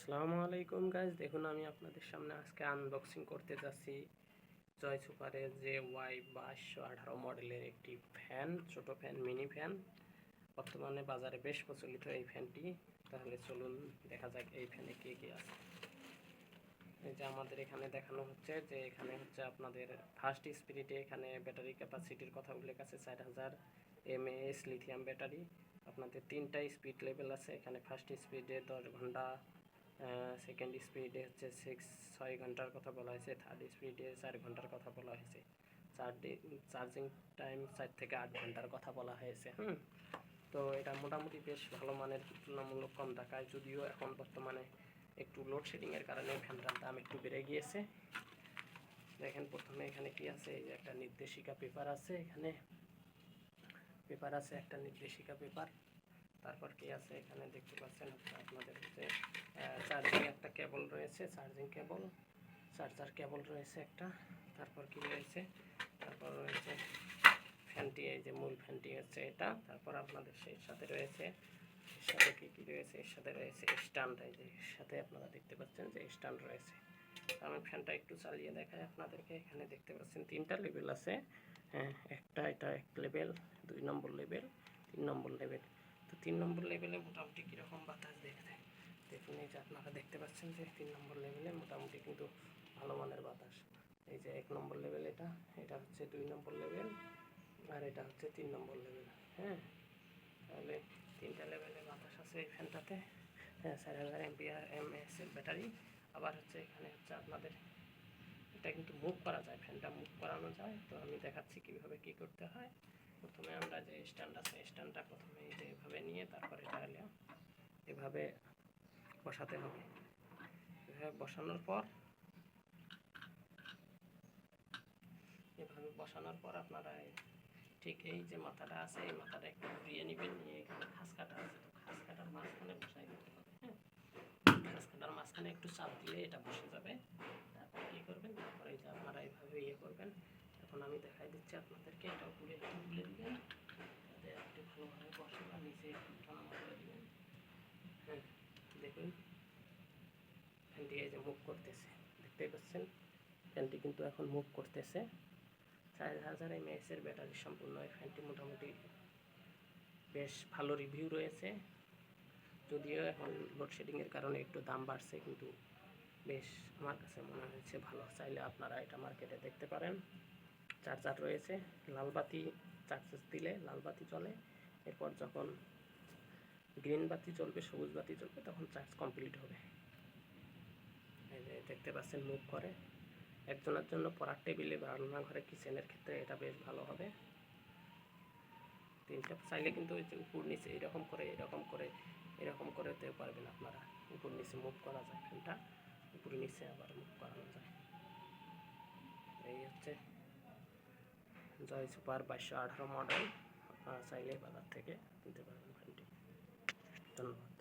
আসসালামু আলাইকুম গাইজ, দেখুন আমি আপনাদের সামনে আজকে আনবক্সিং করতে যাচ্ছি জয় সুপারের যে Y2218 মডেলের একটি ফ্যান, ছোট ফ্যান, মিনি ফ্যান। বর্তমানে বাজারে বেশ প্রচলিত এই ফ্যানটি। তাহলে চলুন দেখা যাক এই ফ্যানে কী কী আছে। এই যে আমাদের এখানে দেখানো হচ্ছে যে এখানে হচ্ছে আপনাদের ফার্স্ট স্পিরিটে এখানে ব্যাটারি ক্যাপাসিটির কথা উল্লেখ আছে 4000 mAh লিথিয়াম ব্যাটারি। আপনাদের তিনটা স্পিড লেভেল আছে। এখানে ফার্স্ট স্পিডে 10 ঘন্টা, সেকেন্ড স্পিডে হচ্ছে 6 ঘন্টার কথা বলা হয়েছে, থার্ড স্পিডে 4 ঘন্টার কথা বলা হয়েছে, চার্জিং টাইম 4 থেকে 8 ঘন্টার কথা বলা হয়েছে। তো এটা মোটামুটি বেশ ভালো মানের, তুলনামূলক কম টাকায়, যদিও এখন বর্তমানে একটু লোডশেডিংয়ের কারণে ফ্যানটার দাম একটু বেড়ে গিয়েছে। দেখেন প্রথমে এখানে কি আছে, এই যে একটা নির্দেশিকা পেপার আছে, এখানে পেপার আছে, একটা নির্দেশিকা পেপার। তারপর কি আছে এখানে দেখতে পাচ্ছেন আপনাদের হচ্ছে চার্জিং একটা কেবল রয়েছে, চার্জিং কেবল, চার্জার কেবল রয়েছে একটা। তারপর কি রয়েছে, তারপর রয়েছে ফ্যানটি, এই যে মূল ফ্যানটি হচ্ছে এটা। তারপর আপনাদের সেই সাথে রয়েছে, এর সাথে কী রয়েছে, এর সাথে রয়েছে স্ট্যান্ড। এই যে এর সাথে আপনারা দেখতে পাচ্ছেন যে স্ট্যান্ড রয়েছে। আমি ফ্যানটা একটু চালিয়ে দেখাই আপনাদেরকে। এখানে দেখতে পাচ্ছেন তিনটা লেভেল আছে। একটা, এটা 1 লেভেল, 2 নম্বর লেভেল, 3 নম্বর লেভেল। তো 3 নম্বর লেভেলে মোটামুটি কীরকম বাতাস দেখুন। এই যে আপনারা দেখতে পাচ্ছেন যে 3 নম্বর লেভেলে মোটামুটি কিন্তু ভালো মানের বাতাস। এই যে 1 নম্বর লেভেল, এটা হচ্ছে 2 নম্বর লেভেল, আর এটা হচ্ছে 3 নম্বর লেভেল। তাহলে তিনটা লেভেলে বাতাস আছে এই ফ্যানটাতে। 4000 mAh ব্যাটারি। আবার হচ্ছে এখানে হচ্ছে আপনাদের এটা কিন্তু মুভ করা যায়, ফ্যানটা মুভ করানো যায়। তো আমি দেখাচ্ছি কীভাবে কী করতে হয়। প্রথমে আমরা যে স্ট্যান্ড আছে, স্ট্যান্ডটা প্রথমে এই যে এভাবে নিয়ে তারপরে এটা হলে এভাবে বসাতে হবে। এভাবে বসানোর পর আপনারা ঠিক এই যে মাথাটা আছে, এই মাথাটা একটু ঘুরিয়ে নেবেন, নিয়ে এখানে খাস কাটা আছে, তো খাস কাটার মাঝখানে বসাই দিতে হবে। খাস কাটার মাঝখানে একটু চাপ দিলে এটা বসে যাবে। তারপর কী করবেন, তারপরে এই যে আপনারা এইভাবে করবেন। এখন আমি দেখাই দিচ্ছি আপনাদেরকে। এটা উপরে একটু তুলে দিবেন যাতে একটু ভালোভাবে বসে, বা নিচে একটু উঠানামা করে দেবেন। দেখুন ফ্যানটি এই যে মুভ করতেছে, দেখতেই পাচ্ছেন ফ্যানটি কিন্তু এখন মুভ করতেছে। 4000 mAh ব্যাটারি সম্পূর্ণ এই ফ্যানটি মোটামুটি বেশ ভালো রিভিউ রয়েছে। যদিও এখন লোডশেডিংয়ের কারণে একটু দাম বাড়ছে, কিন্তু বেশ আমার কাছে মনে হয়েছে ভালো। চাইলে আপনারা এটা মার্কেটে দেখতে পারেন। চার্জার রয়েছে, লাল বাতি চার্জ দিলে লাল বাতি চলে। এরপর যখন গ্রিন বাতি জ্বলবে, সবুজ বাতি জ্বলবে, তখন চার্জ কমপ্লিট হবে। এই যে দেখতে পাচ্ছেন মুভ করে। একজনের জন্য পড়ার টেবিলে বা রান্নাঘরে, কিচেনের ক্ষেত্রে এটা বেশ ভালো হবে। তিনটা চাইলে কিন্তু ওই যে উপর নিচে এরকম করেতেও পারবেন আপনারা। উপর নিচে মুভ করা যায় ফ্যানটা, উপর নিচে আবার মুভ করানো যায়। এই হচ্ছে জয় সুপার 2218 মডেল। আপনারা চাইলে বাজার থেকে কিনতে পারবেন ফ্যানটি। ধন্যবাদ।